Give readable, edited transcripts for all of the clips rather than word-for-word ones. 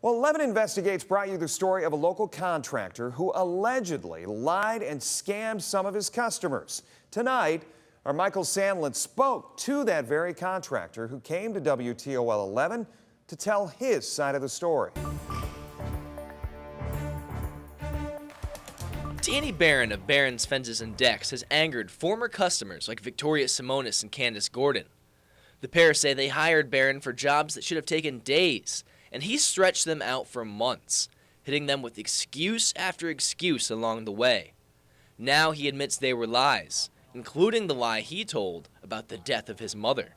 Well, 11 Investigates brought you the story of a local contractor who allegedly lied and scammed some of his customers. Tonight, our Michael Sandlin spoke to that very contractor who came to WTOL 11 to tell his side of the story. Danny Baran of Baran's Fences and Decks has angered former customers like Victoria Simonis and Candace Gordon. The pair say they hired Baran for jobs that should have taken days, and he stretched them out for months, hitting them with excuse after excuse along the way. Now he admits they were lies, including the lie he told about the death of his mother.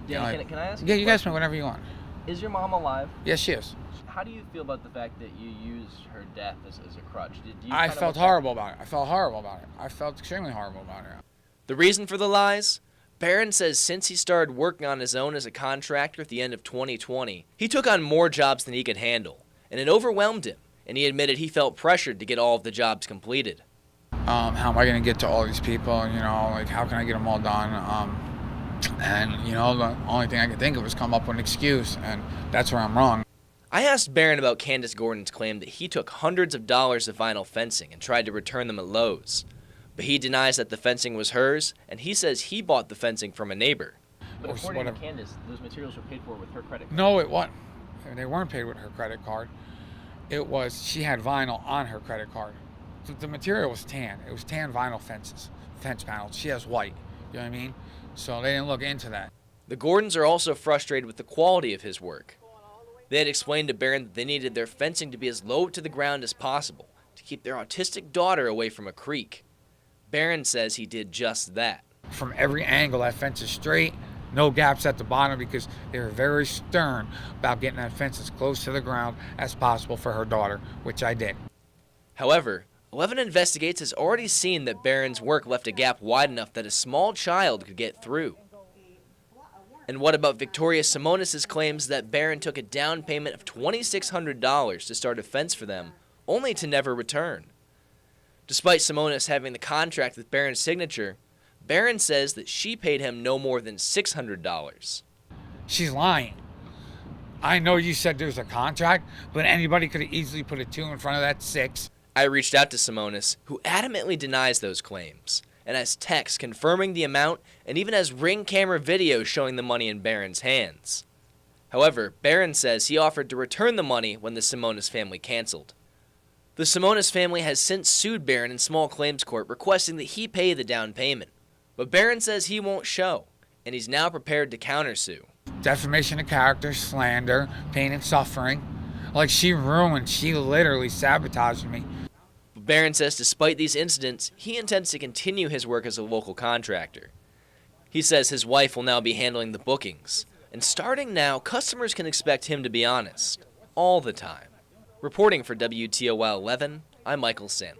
Danny, can I ask you? Yeah, you guys can whatever you want. Is your mom alive? Yes, she is. How do you feel about the fact that you used her death as a crutch? I felt horrible about it. I felt horrible about it. I felt extremely horrible about it. The reason for the lies? Baran says since he started working on his own as a contractor at the end of 2020, he took on more jobs than he could handle, and it overwhelmed him, and he admitted he felt pressured to get all of the jobs completed. How am I going to get to all these people? Like how can I get them all done? The only thing I could think of was come up with an excuse, and that's where I'm wrong. I asked Baran about Candace Gordon's claim that he took hundreds of dollars of vinyl fencing and tried to return them at Lowe's. But he denies that the fencing was hers, and he says he bought the fencing from a neighbor. But according to Candace, those materials were paid for with her credit card. No, it wasn't. They weren't paid with her credit card. It was, she had vinyl on her credit card. So the material was tan. It was tan vinyl fence panels. She has white. You know what I mean? So they didn't look into that. The Gordons are also frustrated with the quality of his work. They had explained to Baran that they needed their fencing to be as low to the ground as possible to keep their autistic daughter away from a creek. Baran says he did just that. From every angle, that fence is straight, no gaps at the bottom, because they were very stern about getting that fence as close to the ground as possible for her daughter, which I did. However, 11 Investigates has already seen that Baran's work left a gap wide enough that a small child could get through. And what about Victoria Simonis' claims that Baran took a down payment of $2,600 to start a fence for them, only to never return? Despite Simonis having the contract with Baran's signature, Baran says that she paid him no more than $600. She's lying. I know you said there's a contract, but anybody could have easily put a 2 in front of that 6. I reached out to Simonis, who adamantly denies those claims, and has texts confirming the amount and even has Ring camera video showing the money in Baran's hands. However, Baran says he offered to return the money when the Simonis family canceled. The Simonis family has since sued Baran in small claims court requesting that he pay the down payment. But Baran says he won't show, and he's now prepared to countersue. Defamation of character, slander, pain and suffering. Like she literally sabotaged me. But Baran says despite these incidents, he intends to continue his work as a local contractor. He says his wife will now be handling the bookings, and starting now, customers can expect him to be honest, all the time. Reporting for WTOL 11, I'm Michael Sandlin.